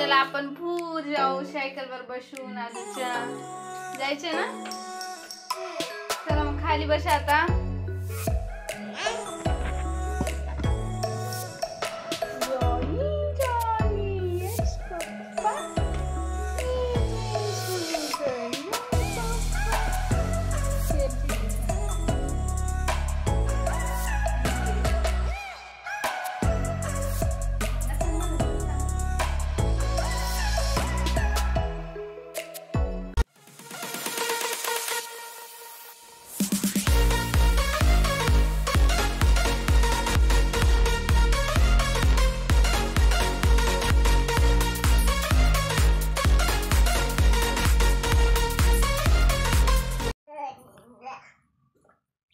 चला आपण भूर जाऊ सायकलवर बसून आजूच्या जायचे ना। चला मग खाली बस आता।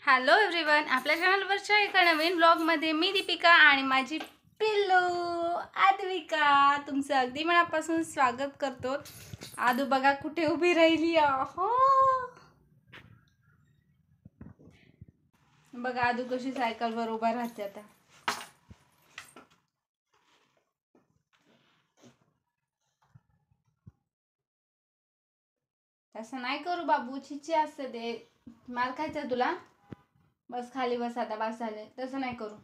हॅलो एव्हरीवन, आपल्या चॅनलवरच्या एका नवीन ब्लॉगमध्ये मी दीपिका आणि माझी पिल्लू आद्विका तुमचं अगदी मनापासून स्वागत करतो। आदू बघा कुठे उभी राहिली। बघा आदू कशी सायकलवर उभा राहते आता। तसं नाही करू बाबू, छिची असते ते, मार खायचं तुला। बस खाली बस आता, बस झाले, तसं नाही करू।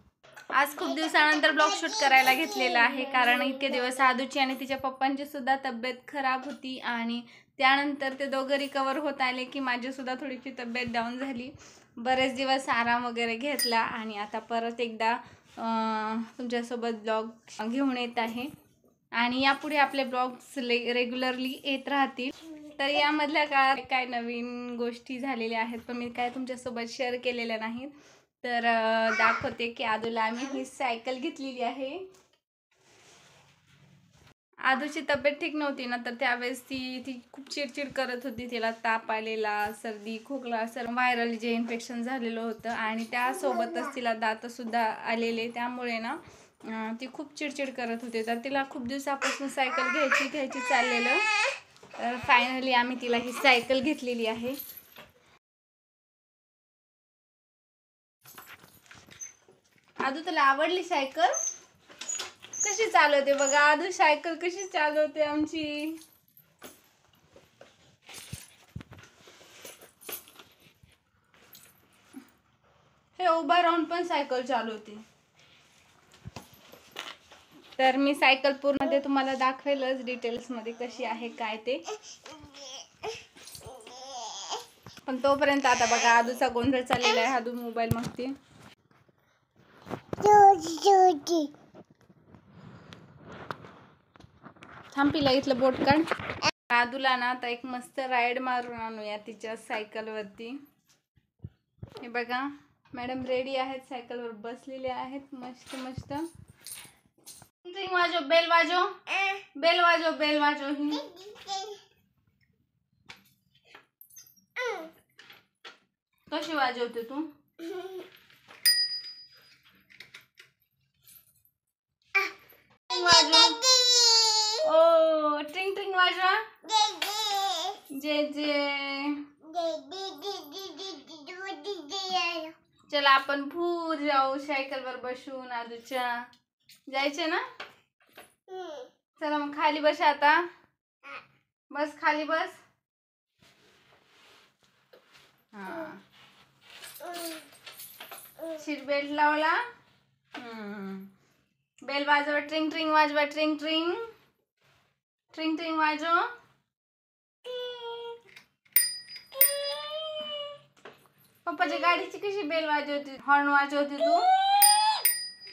आज खूप दिवसानंतर ब्लॉग शूट करायला घेतलेला आहे, कारण इतके दिवस आदूची आणि तिच्या पप्पांची सुद्धा तब्येत खराब होती आणि त्यानंतर ते दोघं रिकवर होत आले की माझी सुद्धा थोडीशी तब्येत डाऊन झाली। बरेच दिवस आराम वगैरे घेतला आणि आता परत एकदा तुमच्यासोबत ब्लॉग घेऊन येत आहे आणि यापुढे आपले ब्लॉग्स रेग्युलरली येत राहतील। तर यामधल्या काळात काय नवीन गोष्टी झालेल्या आहेत पण मी काय तुमच्यासोबत शेअर केलेल्या नाहीत। तर दाखवते की आदूला आम्ही ही सायकल घेतलेली आहे। आदूची तब्येत ठीक नव्हती ना, तर त्यावेळेस ती खूप चिडचिड करत होती। तिला ताप आलेला, सर्दी खोकला, व्हायरल जे इन्फेक्शन झालेलं होतं आणि त्यासोबतच तिला दातसुद्धा आलेले, त्यामुळे ना ती खूप चिडचिड करत होती। तर तिला खूप दिवसापासून सायकल घ्यायची चाललेलं। तर फायनली आम्ही तिला ही सायकल घेतलेली आहे। आदू तुला आवडली सायकल? कशी चालवते बघा आदू, सायकल कशी चालवते आमची। हे उभा राहून पण सायकल चालवते। तर मी सायकल पूर्ण तुम्हाला दाखवेलच डिटेल्स मध्ये कशी आहे काय ते, पण तोपर्यंत आता बघा आदूचा गोंधळ चाललेला आहे। आदू मोबाईल मागते। थांबीला इथलं बोट काढ। आदूला ना आता एक मस्त राईड मारून आणूया तिच्या सायकलवरती। हे बघा मॅडम रेडी आहेत, सायकलवर बसलेले आहेत मस्त मस्त। वाजो बेल वाजो, बेल वाजो, बेल वाजो। कशी वाजवते तू? ओ ट्रिंग ट्रिंग वाजवा। जे जे चला आपण भूर जाऊ सायकलवर बसून आजूच्या जायचे ना। चला मग खाली बस आता, बस खाली बस। सीट बेल्ट लावला। बेल वाजवा, ट्रिंग ट्रिंग वाजवा, ट्रिंग ट्रिंग, ट्रिंग ट्रिंग वाजव। पप्पाच्या गाडीची कशी बेल वाजवते, हॉर्न वाजवते तू?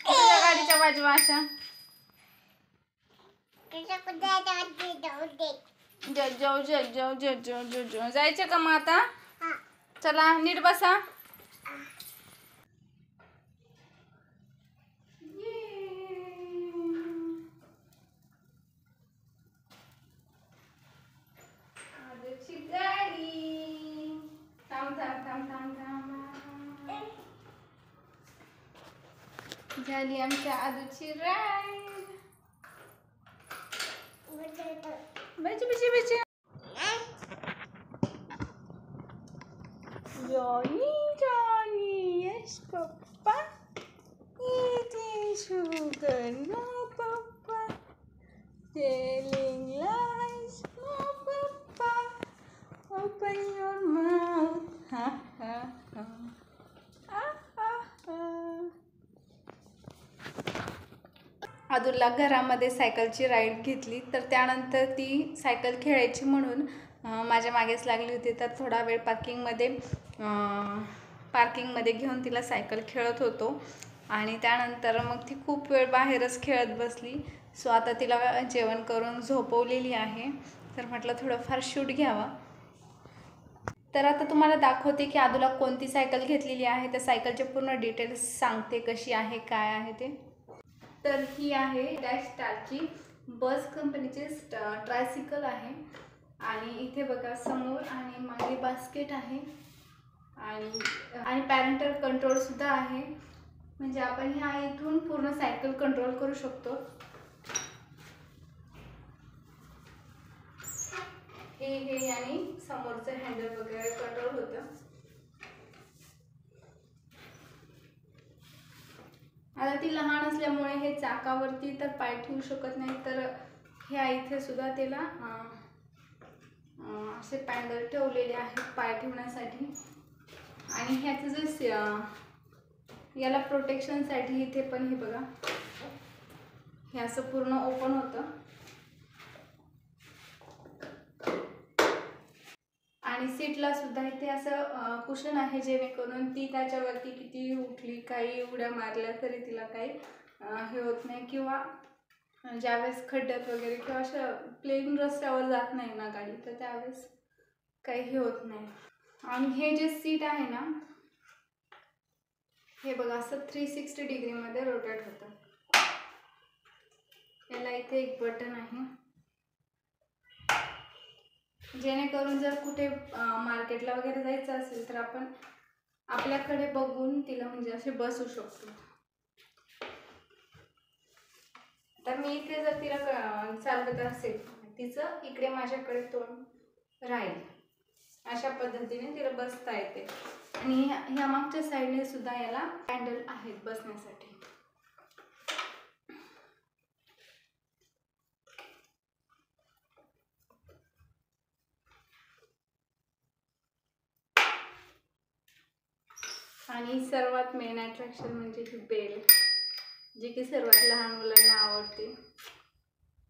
तुझ्या गाडीच्या वाजवा अशा। जायचं का मग आता? चला नीट बसा। झाली आमच्या आदूची राईड। बच बच बच जॉनी जॉनी, यस पप्पा, इथे शुगर नो पप्पा, Telling lies, no papa, open your mouth. Ha ha ha. अदुलला घरामध्ये सायकलची राईड घेतली, तर त्यानंतर ती सायकल खेळायची म्हणून माझ्या मागेच लागली होती. तर थोडा वेळ पार्किंगमध्ये घेऊन तिला सायकल खेळत होतो आणि त्यानंतर मग ती खूप वेळ बाहेरच खेळत बसली. सो आता तिला जेवण करून झोपवलेली आहे. तर म्हटलं थोडंफार शूट घ्यावा. तर आता तुम्हाला दाखवते की अदुला कोणती सायकल घेतलेली आहे. त्या सायकलचे पूर्ण डिटेल्स सांगते, कशी आहे काय आहे ते. तर ही आहे डॅश स्टारची बस कंपनीची ट्रायसिकल आहे. आणि इथे बघा समोर आणि मागे बास्केट आहे आणि पॅरेंटल कंट्रोल सुद्धा आहे. म्हणजे आपण ह्या इथून पूर्ण सायकल कंट्रोल करू शकतो. हे आणि समोरचं हँडल वगैरे कंट्रोल होतं. आता ती लहान असल्यामुळे हे चाकावरती तर पाय ठेवू शकत नाही. तर ह्या इथे सुद्धा तिला असे पॅन्डल ठेवलेले आहेत पाय ठेवण्यासाठी. आणि ह्याचं जे याला प्रोटेक्शनसाठी इथे पण हे बघा, हे असं पूर्ण ओपन होतं. आणि सीटला सुद्धा इथे असं कुशन आहे, जेणेकरून ती त्याच्यावरती किती उठली, काही उड्या मारल्या तरी तिला काही हे होत नाही. किंवा ज्यावेळेस खड्ड्यात वगैरे किंवा अशा प्लेन रस्त्यावर जात नाही ना गाडी, तर त्यावेळेस काही हे होत नाही. आणि हे जे सीट आहे ना, हे बघा असं 360 डिग्रीमध्ये रोटेट होतं. याला इथे एक बटन आहे, जेणेकरून जर कुठे मार्केटला वगैरे जायचं असेल तर आपण आपल्याकडे बघून तिला म्हणजे असे बसू शकतो. तर मी इथे जर तिला चालवत असेल, तिचं इकडे माझ्याकडे तोंड राहील, अशा पद्धतीने तिला बसता येते. आणि ह्या मागच्या साईडने सुद्धा याला हँडल आहेत बसण्यासाठी. आणि सर्वात मेन अट्रॅक्शन म्हणजे ही बेल, जी की सर्वात लहान मुलांना आवडते.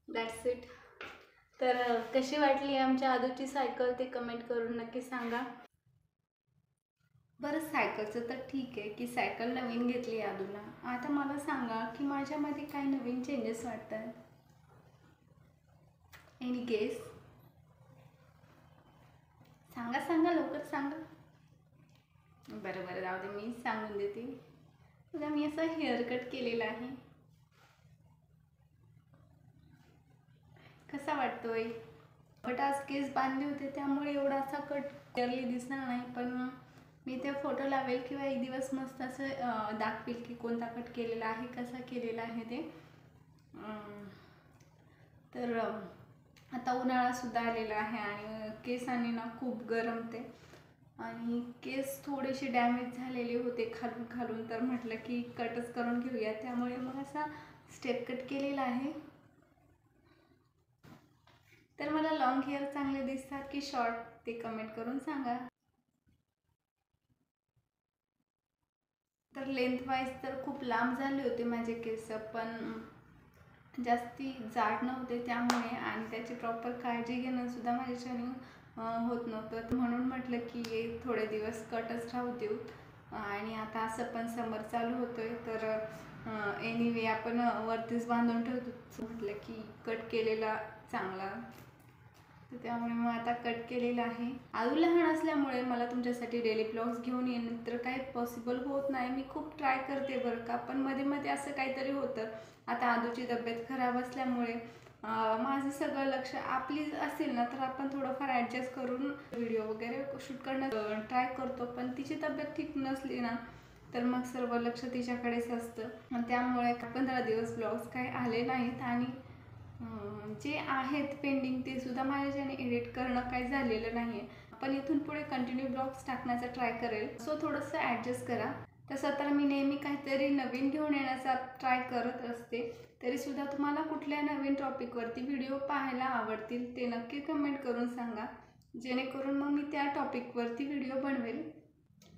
That's it. तर कशी वाटली आमच्या आदूची सायकल ते कमेंट करून नक्की सांगा. बरं, सायकलचं तर ठीक आहे की सायकल नवीन घेतली आदूला. आता मला सांगा की माझ्यामध्ये काय नवीन चेंजेस वाटतात. Any guess? सांगा लवकर सांगा. बरं जाऊ दे, मी सांगून देते. बघा, मी असं हेअर कट केलेला आहे. कसा वाटतोय? बट आज केस बांधले होते त्यामुळे एवढा असा कट क्लिअरली दिसणार नाही, पण मी ते फोटो लावेल किंवा एक दिवस मस्त असं दाखवेल की कोणता कट केलेला आहे, कसा केलेला आहे ते. तर आता उन्हाळासुद्धा आलेला आहे आणि केसांनी ना खूप गरमते आणि केस थोडेसे डॅमेज झालेले होते खालून, तर म्हटलं की कटच करून घेऊया. त्यामुळे मग असा स्टेप कट केलेला आहे. तर मला लॉंग हेअर चांगले दिसतात की शॉर्ट, ते कमेंट करून सांगा. तर लेंथ वाईज तर खूप लांब झाले होते माझे केस, पण जास्ती जाड नव्हते त्यामुळे, आणि त्याची प्रॉपर काळजी घेणं सुद्धा माझ्याच्याने होत नव्हतं. म्हणून म्हटलं की थोडे दिवस कटच राहू देऊ. आणि आता असं पण समर चालू होतोय, तर एनिवे आपण वरतीच बांधून ठेवतो. म्हटलं की कट केलेला चांगला, तर त्यामुळे मग आता कट केलेला आहे. आदू लहान असल्यामुळे मला तुमच्यासाठी डेली ब्लॉग्स घेऊन येणं तर काही पॉसिबल होत नाही. मी खूप ट्राय करते बरं का, पण मध्ये असं काहीतरी होतं. आता आदूची तब्येत खराब असल्यामुळे माझं सगळं लक्ष आपली असेल ना, तर आपण थोडंफार ॲडजस्ट करून व्हिडिओ वगैरे शूट करणं ट्राय करतो. पण तिची तब्येत ठीक नसली ना, तर मग सर्व लक्ष तिच्याकडेच असतं. त्यामुळे 15 दिवस ब्लॉग्स काही आले नाहीत आणि जे आहेत पेंडिंग ते सुद्धा माझ्याच्याने एडिट करणं काही झालेलं नाही आहे. पण इथून पुढे कंटिन्यू ब्लॉग्स टाकण्याचा ट्राय करेल. सो थोडंसं ॲडजस्ट करा. तसं तर मी नेहमी काहीतरी नवीन घेऊन येण्याचा ट्राय करत असते. तरीसुद्धा तुम्हाला कुठल्या नवीन टॉपिकवरती व्हिडिओ पाहायला आवडतील ते नक्की कमेंट करून सांगा, जेणेकरून मग मी त्या टॉपिकवरती व्हिडिओ बनवेल.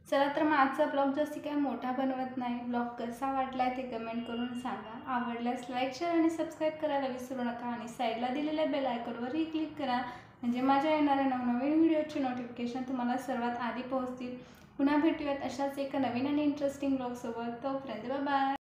चला तर मग आजचा ब्लॉग जास्ती काय मोठा बनवत नाही. ब्लॉग कसा वाटला ते कमेंट करून सांगा. आवडल्यास लाईक, शेअर आणि सबस्क्राईब करायला विसरू नका आणि साईडला दिलेल्या बेल आयकॉनवरही क्लिक करा, म्हणजे माझ्या येणाऱ्या नवनवीन व्हिडिओची नोटिफिकेशन तुम्हाला सर्वात आधी पोहोचतील. पुन्हा भेटूयात अशाच एका नवीन आणि इंटरेस्टिंग ब्लॉगसोबत. तोपर्यंत बाय बाय.